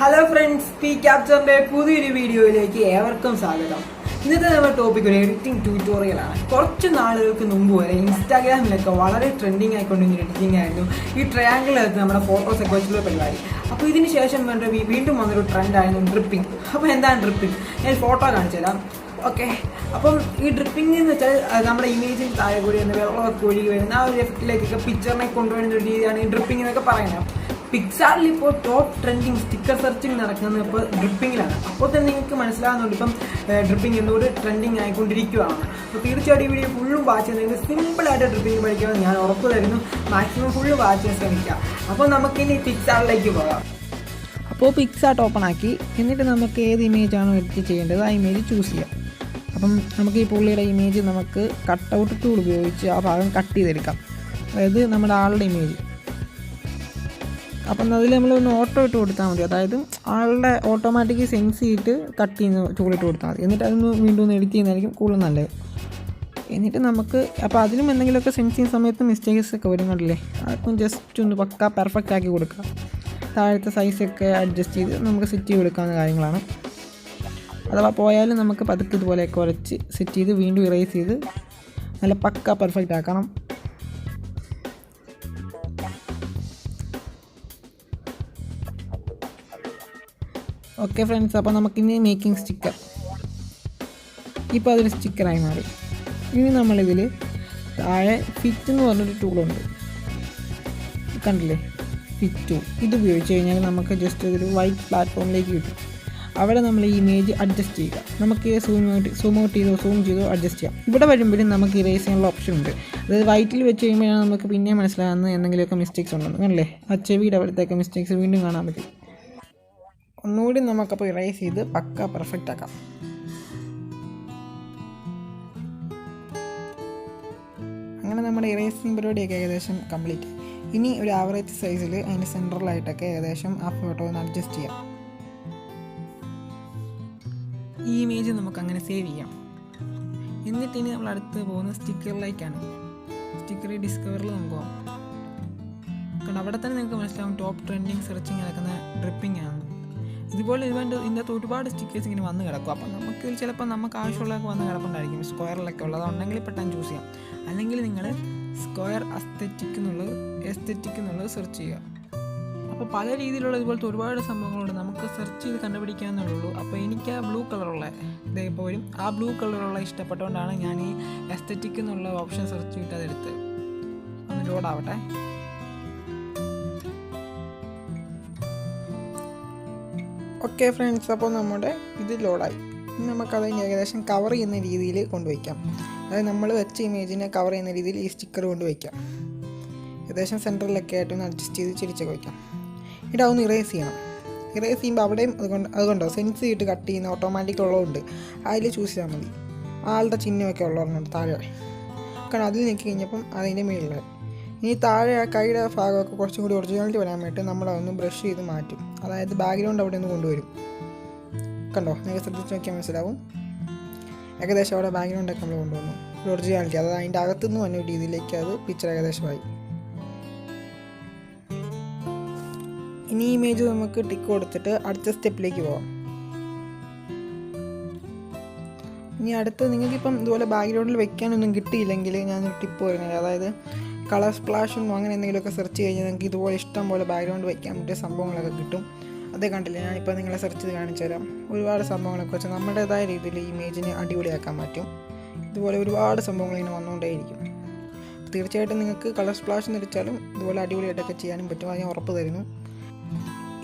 Hello friends, pe.capture പുതിയൊരു വീഡിയോയിലേക്ക് ഏവർക്കും സ്വാഗതം. ഇന്നത്തെ നമ്മുടെ ടോപ്പിക് ഒരു എഡിറ്റിംഗ് ട്യൂട്ടോറിയലാണ്. കുറച്ച് നാളുകൾക്ക് മുമ്പ് വരെ ഇൻസ്റ്റാഗ്രാമിലൊക്കെ വളരെ ട്രെൻഡിങ് ആയിക്കൊണ്ടിരുന്ന എഡിറ്റിംഗ് ആയിരുന്നു ഈ ട്രയാങ്കിളിനകത്ത് നമ്മുടെ ഫോട്ടോസൊക്കെ വെച്ചുള്ള പരിപാടി. അപ്പോൾ ഇതിന് ശേഷം വീണ്ടും വന്നൊരു ട്രെൻഡായിരുന്നു ഡ്രിപ്പിംഗ്. അപ്പോൾ എന്താണ് ഡ്രിപ്പിംഗ്? ഞാൻ ഫോട്ടോ കാണിച്ചു തരാം. ഓക്കെ, അപ്പം ഈ ഡ്രിപ്പിംഗ് എന്ന് വെച്ചാൽ നമ്മുടെ ഇമേജിന് താഴെ കൂടി വെള്ളമൊക്കെ ഒഴുകി വരുന്ന ആ ഒരു എഫക്റ്റിലേക്കൊക്കെ പിക്ചറിനെ കൊണ്ടുവരുന്ന ഒരു രീതിയാണ് ഈ ഡ്രിപ്പിംഗ് എന്നൊക്കെ പറയുന്നത്. പിക്സാർട്ടിൽ ഇപ്പോൾ ടോപ്പ് ട്രെൻഡിങ് സ്റ്റിക്കർ സെർച്ചിങ് നടക്കുന്നത് ഇപ്പോൾ ഡ്രിപ്പിങ്ങിലാണ്. അപ്പോൾ തന്നെ നിങ്ങൾക്ക് മനസ്സിലാകുന്നുണ്ട് ഇപ്പം ഡ്രിപ്പിംഗ് എന്നോട് ട്രെൻഡിങ് ആയിക്കൊണ്ടിരിക്കുകയാണ്. അപ്പോൾ തീർച്ചയായിട്ടും ഈ വീഡിയോ ഫുള്ളും വാച്ച് ചെയ്ത് നിങ്ങൾക്ക് സിമ്പിളായിട്ട് ഡ്രിപ്പിംഗ് പഠിക്കാമെന്ന് ഞാൻ ഉറപ്പ് തരുന്നു. മാക്സിമം ഫുള്ള് വാച്ച് ചെയ്യാൻ ശ്രമിക്കുക. അപ്പോൾ നമുക്കിനി പിക്സാർട്ടിലേക്ക് പോകാം. അപ്പോൾ പിക്സാർട്ട് ഓപ്പൺ ആക്കി എന്നിട്ട് നമുക്ക് ഏത് ഇമേജാണോ എഡിറ്റ് ചെയ്യേണ്ടത് ആ ഇമേജ് ചൂസ് ചെയ്യാം. അപ്പം നമുക്ക് ഈ പുള്ളിയുടെ ഇമേജ് നമുക്ക് കട്ടൗട്ട് ടൂൾ ഉപയോഗിച്ച് ആ ഭാഗം കട്ട് ചെയ്തെടുക്കാം. അതായത് നമ്മുടെ ആളുടെ ഇമേജ്. അപ്പം അതിൽ നമ്മളൊന്ന് ഓട്ടോ ഇട്ട് കൊടുത്താൽ മതി. അതായത് ആളുടെ ഓട്ടോമാറ്റിക് സെൻസ് ചെയ്തിട്ട് കട്ട് ചെയ്യുന്ന ടൂളിട്ട് കൊടുത്താൽ മതി. എന്നിട്ട് അതൊന്ന് വീണ്ടും ഒന്ന് എഡിറ്റ് ചെയ്യുന്നതായിരിക്കും കൂടുതൽ നല്ലത്. എന്നിട്ട് നമുക്ക് അപ്പോൾ അതിലും എന്തെങ്കിലുമൊക്കെ സെൻസ് ചെയ്യുന്ന സമയത്ത് മിസ്റ്റേക്സ് ഒക്കെ വരും, കണ്ടില്ലേ? അതൊക്കെ ജസ്റ്റ് ഒന്ന് പക്ക പെർഫെക്റ്റ് ആക്കി കൊടുക്കുക. താഴത്തെ സൈസൊക്കെ അഡ്ജസ്റ്റ് ചെയ്ത് നമുക്ക് സെറ്റ് ചെയ്ത് കൊടുക്കാവുന്ന കാര്യങ്ങളാണ്. അഥവാ പോയാലും നമുക്ക് പതുക്കെ ഇതുപോലെ കുറച്ച് സെറ്റ് ചെയ്ത് വീണ്ടും ഇറേസ് ചെയ്ത് നല്ല പക്ക പെർഫെക്റ്റ് ആക്കണം. ഓക്കെ ഫ്രണ്ട്സ്, അപ്പോൾ നമുക്കിനി മേക്കിംഗ് സ്റ്റിക്കർ. ഇപ്പോൾ അതൊരു സ്റ്റിക്കറായി മാറി. ഇനി നമ്മളിതിൽ താഴെ ഫിറ്റ് എന്ന് പറഞ്ഞൊരു ടൂളുണ്ട്, കണ്ടില്ലേ? Fit tool. ഇത് ഉപയോഗിച്ച് കഴിഞ്ഞാൽ നമുക്ക് ജസ്റ്റ് ഒരു വൈറ്റ് പ്ലാറ്റ്ഫോമിലേക്ക് കിട്ടും. അവിടെ നമ്മൾ ഈ ഇമേജ് അഡ്ജസ്റ്റ് ചെയ്യുക. നമുക്ക് സൂം ഔട്ട് ചെയ്തോ സൂം ചെയ്തോ അഡ്ജസ്റ്റ് ചെയ്യാം. ഇവിടെ വരുമ്പോഴും നമുക്ക് ഇറേസ് ചെയ്യാനുള്ള ഓപ്ഷൻ ഉണ്ട്. അതായത് വൈറ്റിൽ വെച്ച് കഴിയുമ്പോഴാണ് നമുക്ക് പിന്നെ മനസ്സിലാകുന്ന എന്തെങ്കിലുമൊക്കെ മിസ്റ്റേക്സ് ഉണ്ടെന്ന്, കണ്ടില്ലേ? ആ ചെവിയുടെ അവിടത്തേക്ക് മിസ്റ്റേക്സ് വീണ്ടും കാണാൻ പറ്റും. ഒന്നുകൂടി നമുക്കപ്പോൾ ഇറേസ് ചെയ്ത് പക്ക പെർഫെക്റ്റ് ആക്കാം. അങ്ങനെ നമ്മുടെ ഇറേസിങ് പരിപാടിയൊക്കെ ഏകദേശം കംപ്ലീറ്റ്. ഇനി ഒരു ആവറേജ് സൈസിൽ അതിൻ്റെ സെൻട്രലായിട്ടൊക്കെ ഏകദേശം ആ ഫോട്ടോ ഒന്ന് അഡ്ജസ്റ്റ് ചെയ്യാം. ഈ ഇമേജ് നമുക്ക് അങ്ങനെ സേവ് ചെയ്യാം. എന്നിട്ട് ഇനി നമ്മൾ അടുത്ത് പോകുന്ന സ്റ്റിക്കറിലേക്കാണ്. സ്റ്റിക്കർ ഡിസ്കവറിൽ നമുക്ക് പോകാം. കാരണം അവിടെ തന്നെ നിങ്ങൾക്ക് മനസ്സിലാവും ടോപ്പ് ട്രെൻഡിങ് സെർച്ചിങ് നടക്കുന്ന ഡ്രിപ്പിംഗ് ആണ്. ഇതുപോലെ ഇതിനകത്ത് ഒരുപാട് സ്റ്റിക്കേഴ്സ് ഇങ്ങനെ വന്ന് കിടക്കും. അപ്പം നമുക്ക് ചിലപ്പോൾ നമുക്ക് ആവശ്യമുള്ളതൊക്കെ വന്ന് കിടപ്പുണ്ടായിരിക്കും. സ്ക്വയറിലൊക്കെ ഉള്ളത് ഉണ്ടെങ്കിൽ പെട്ടെന്ന് ചൂസ് ചെയ്യാം. അല്ലെങ്കിൽ നിങ്ങൾ സ്ക്വയർ എസ്തെറ്റിക് എന്നുള്ളത് സെർച്ച് ചെയ്യുക. അപ്പോൾ പല രീതിയിലുള്ള ഇതുപോലത്തെ ഒരുപാട് സംഭവങ്ങളുണ്ട്, നമുക്ക് സെർച്ച് ചെയ്ത് കണ്ടുപിടിക്കാമെന്നുള്ളൂ. അപ്പോൾ എനിക്ക് ആ ബ്ലൂ കളറുള്ള ഇതേപോലും ആ ബ്ലൂ കളറുള്ള ഇഷ്ടപ്പെട്ടുകൊണ്ടാണ് ഞാൻ ഈ എസ്തെറ്റിക് എന്നുള്ള ഓപ്ഷൻ സെർച്ച് ചെയ്തിട്ട് അതെടുത്ത് ഒന്ന് ലോഡാവട്ടെ. ഓക്കെ ഫ്രണ്ട്സ്, അപ്പോൾ നമ്മുടെ ഇത് ലോഡായി. ഇനി നമുക്കതിന് ഏകദേശം കവർ ചെയ്യുന്ന രീതിയിൽ കൊണ്ടുവയ്ക്കാം. അതായത് നമ്മൾ വെച്ച ഇമേജിനെ കവർ ചെയ്യുന്ന രീതിയിൽ ഈ സ്റ്റിക്കർ കൊണ്ടുവയ്ക്കാം. ഏകദേശം സെൻറ്ററിലൊക്കെ ആയിട്ടൊന്ന് അഡ്ജസ്റ്റ് ചെയ്ത് ചിരിച്ചൊക്കെ വയ്ക്കാം. എന്നിട്ട് അതൊന്ന് ഇറേസ് ചെയ്യണം. ഇറേസ് ചെയ്യുമ്പോൾ അവിടെയും അതുകൊണ്ടോ സെൻസ് ചെയ്തിട്ട് കട്ട് ചെയ്യുന്ന ഓട്ടോമാറ്റിക് ഉള്ളതുകൊണ്ട് അതിൽ ചൂസ് ചെയ്താൽ മതി. ആളുടെ ചിഹ്നമൊക്കെ ഉള്ളവരുണ്ട് താഴെ, കാരണം അതിൽ നിൽക്കി കഴിഞ്ഞപ്പം അതിൻ്റെ മുകളിലായി. ഇനി താഴെ ആ കൈയുടെ ഭാഗമൊക്കെ കുറച്ചും കൂടി ഒറിജിനാലിറ്റി വരാൻ വേണ്ടി നമ്മളതൊന്ന് ബ്രഷ് ചെയ്ത് മാറ്റും. അതായത് ബാക്ക്ഗ്രൗണ്ട് അവിടെ നിന്ന് കൊണ്ടുവരും. കണ്ടോ, നിങ്ങൾക്ക് ശ്രദ്ധിച്ച് നോക്കിയാൽ മനസ്സിലാവും. ഏകദേശം അവിടെ ബാക്ക്ഗ്രൗണ്ടൊക്കെ നമ്മൾ കൊണ്ടുവന്നു ഒരു ഒറിജിനാലിറ്റി. അതായത് അതിൻ്റെ അകത്തുനിന്ന് വന്ന ഒരു രീതിയിലേക്ക് അത് പിക്ചർ ഏകദേശമായി. ഇനി ഇമേജ് നമുക്ക് ടിക്ക് കൊടുത്തിട്ട് അടുത്ത സ്റ്റെപ്പിലേക്ക് പോകാം. ഇനി അടുത്ത് നിങ്ങൾക്കിപ്പം ഇതുപോലെ ബാക്ക്ഗ്രൗണ്ടിൽ വെക്കാനൊന്നും കിട്ടിയില്ലെങ്കിൽ ഞാനൊരു ടിപ്പ് പറയുന്നത്, അതായത് കളർ സ്പ്ലാഷും അങ്ങനെ എന്തെങ്കിലുമൊക്കെ സെർച്ച് കഴിഞ്ഞാൽ നിങ്ങൾക്ക് ഇതുപോലെ ഇഷ്ടം പോലെ ബാക്ക്ഗ്രൗണ്ട് വയ്ക്കാൻ പറ്റിയ സംഭവങ്ങളൊക്കെ കിട്ടും. അതേ കണ്ടില്ലേ, ഞാനിപ്പോൾ നിങ്ങളെ സെർച്ച് ചെയ്ത് കാണിച്ചു തരാം. ഒരുപാട് സംഭവങ്ങളൊക്കെ വെച്ചാൽ നമ്മുടേതായ രീതിയിൽ ഇമേജിനെ അടിപൊളിയാക്കാൻ പറ്റും. ഇതുപോലെ ഒരുപാട് സംഭവങ്ങൾ ഇങ്ങനെ വന്നുകൊണ്ടേയിരിക്കും. തീർച്ചയായിട്ടും നിങ്ങൾക്ക് കളർ സ്പ്ലാഷ് നിരിച്ചാലും ഇതുപോലെ അടിപൊളിയായിട്ടൊക്കെ ചെയ്യാനും പറ്റും, അത് ഞാൻ ഉറപ്പ് തരുന്നു.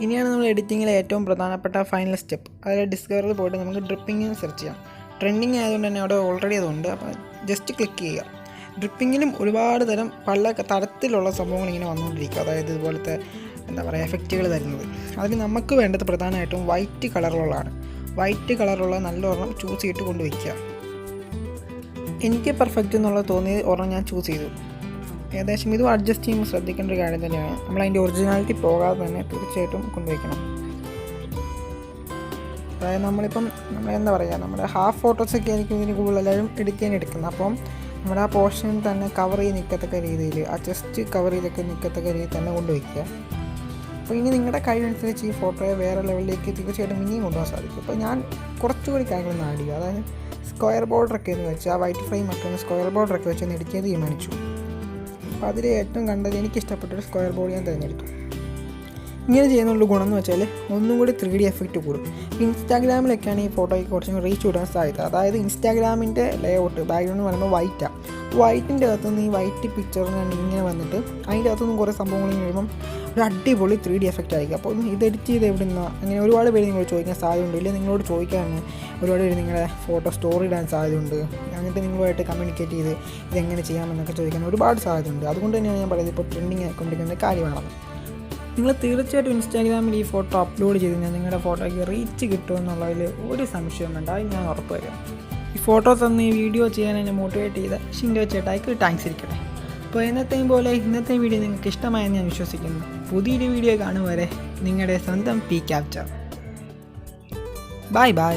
ഇനിയാണ് നമ്മൾ എഡിറ്റിങ്ങിലെ ഏറ്റവും പ്രധാനപ്പെട്ട ഫൈനൽ സ്റ്റെപ്പ്. അതായത് ഡിസ്കവറിൽ പോയിട്ട് നമുക്ക് ഡ്രിപ്പിങ്ങിന് സെർച്ച് ചെയ്യാം. ട്രെൻഡിങ് ആയതുകൊണ്ട് തന്നെ അവിടെ ഓൾറെഡി അതുണ്ട്. അപ്പോൾ ജസ്റ്റ് ക്ലിക്ക് ചെയ്യുക. ഡ്രിപ്പിങ്ങിലും ഒരുപാട് പല തരത്തിലുള്ള സംഭവങ്ങൾ ഇങ്ങനെ വന്നുകൊണ്ടിരിക്കുക. അതായത് ഇതുപോലത്തെ എന്താ പറയുക എഫക്റ്റുകൾ തരുന്നത്. അതിന് നമുക്ക് വേണ്ടത് പ്രധാനമായിട്ടും വൈറ്റ് കളറുള്ളതാണ്. വൈറ്റ് കളറുള്ള നല്ലൊരെണ്ണം ചൂസ് ചെയ്തിട്ട് കൊണ്ടുവയ്ക്കുക. എനിക്ക് പെർഫെക്റ്റ് എന്നുള്ളത് തോന്നിയത് ഒരെണ്ണം ഞാൻ ചൂസ് ചെയ്തു. ഏകദേശം ഇതും അഡ്ജസ്റ്റ് ചെയ്യുമ്പോൾ ശ്രദ്ധിക്കേണ്ട ഒരു കാര്യം തന്നെയാണ്. നമ്മളതിൻ്റെ ഒറിജിനാലിറ്റി പോകാതെ തന്നെ തീർച്ചയായിട്ടും കൊണ്ടുവയ്ക്കണം. അതായത് നമ്മളിപ്പം എന്താ പറയുക, നമ്മുടെ ഹാഫ് ഫോട്ടോസൊക്കെ ആയിരിക്കും ഇതിന് കൂടുതലെല്ലാവരും എഡിറ്റ് ചെയ്യാൻ എടുക്കുന്നത്. അപ്പം നമ്മുടെ ആ പോർഷൻ തന്നെ കവർ ചെയ്ത് നിൽക്കത്തക്ക രീതിയിൽ, ആ ചെസ്റ്റ് കവർ ചെയ്തൊക്കെ നിൽക്കത്തക്ക രീതിയിൽ തന്നെ കൊണ്ടുവയ്ക്കുക. അപ്പോൾ ഇനി നിങ്ങളുടെ കഴിവനുസരിച്ച് ഈ ഫോട്ടോയെ വേറെ ലെവലിലേക്ക് തീർച്ചയായിട്ടും ഇനിയും കൊണ്ടുപോകാൻ സാധിക്കും. അപ്പോൾ ഞാൻ കുറച്ചുകൂടി കാര്യങ്ങളൊന്നും ആഡ് ചെയ്യുക. അതായത് സ്ക്വയർ ബോർഡറൊക്കെ എന്ന് വെച്ച് ആ വൈറ്റ് ഫ്രെയിമൊക്കെ ഒന്ന് സ്ക്വയർ ബോർഡറൊക്കെ വെച്ച് ഒന്ന് എഡിറ്റ് ചെയ്ത് തീരുമാനിച്ചു. അപ്പോൾ അതിൽ ഏറ്റവും കണ്ടത് എനിക്കിഷ്ടപ്പെട്ടൊരു സ്ക്വയർ ബോർഡ് ഞാൻ തിരഞ്ഞെടുത്തു. ഇങ്ങനെ ചെയ്യുന്നുള്ള ഗുണം എന്ന് വെച്ചാൽ ഒന്നും കൂടി 3D എഫക്റ്റ് കൂടും. ഇൻസ്റ്റാഗ്രാമിലൊക്കെയാണ് ഈ ഫോട്ടോയ്ക്ക് കുറച്ചും കൂടി റീച്ച് കൂടാൻ സാധ്യത. അതായത് ഇൻസ്റ്റാഗ്രാമിൻ്റെ ലേഔട്ട് ബാക്ക്ഗ്രൗണ്ട് എന്ന് പറയുമ്പോൾ വൈറ്റാണ്. വൈറ്റിൻ്റെ അകത്തുനിന്ന് ഈ വൈറ്റ് പിക്ചറിനാണ് ഇങ്ങനെ വന്നിട്ട് അതിൻ്റെ അകത്തുനിന്ന് കുറേ സംഭവങ്ങൾ കഴിയുമ്പം ഒരു അടിപൊളി 3D എഫക്റ്റ് ആയിരിക്കും. അപ്പോൾ ഇത് എഡിറ്റ് ചെയ്ത് എവിടെ നിന്നാണ് അങ്ങനെ ഒരുപാട് പേര് നിങ്ങൾ ചോദിക്കാൻ സാധ്യതയുണ്ട്. ഇല്ലെങ്കിൽ നിങ്ങളോട് ചോദിക്കാനാണ് ഒരുപാട് പേര് നിങ്ങളുടെ ഫോട്ടോ സ്റ്റോറി ഇടാൻ സാധ്യതയുണ്ട്. എന്നിട്ട് നിങ്ങളുമായിട്ട് കമ്മ്യൂണിക്കേറ്റ് ചെയ്ത് ഇതെങ്ങനെ ചെയ്യാമെന്നൊക്കെ ചോദിക്കാൻ ഒരുപാട് സാധ്യതയുണ്ട്. അതുകൊണ്ട് തന്നെയാണ് ഞാൻ പറയുന്നത് ഇപ്പോൾ ട്രെൻഡിങ് ആയിക്കൊണ്ടിരിക്കുന്ന കാര്യമാണ്. നിങ്ങൾ തീർച്ചയായിട്ടും ഇൻസ്റ്റാഗ്രാമിൽ ഈ ഫോട്ടോ അപ്ലോഡ് ചെയ്ത് കഴിഞ്ഞാൽ നിങ്ങളുടെ ഫോട്ടോയ്ക്ക് റീച്ച് കിട്ടുമെന്നുള്ളതിൽ ഒരു സംശയം വേണ്ട. അത് ഞാൻ ഉറപ്പ് വരാം. ഈ ഫോട്ടോ തന്ന് ഈ വീഡിയോ ചെയ്യാൻ എന്നെ മോട്ടിവേറ്റ് ചെയ്ത ഷിൻഡോ ചേട്ടായിക്ക് താങ്ക്സ് ഇരിക്കട്ടെ. അപ്പോൾ എന്നത്തെയും പോലെ ഇന്നത്തെ വീഡിയോ നിങ്ങൾക്ക് ഇഷ്ടമായെന്ന് ഞാൻ വിശ്വസിക്കുന്നു. പുതിയൊരു വീഡിയോ കാണും വരെ നിങ്ങളുടെ സ്വന്തം PicsArt. Bye bye.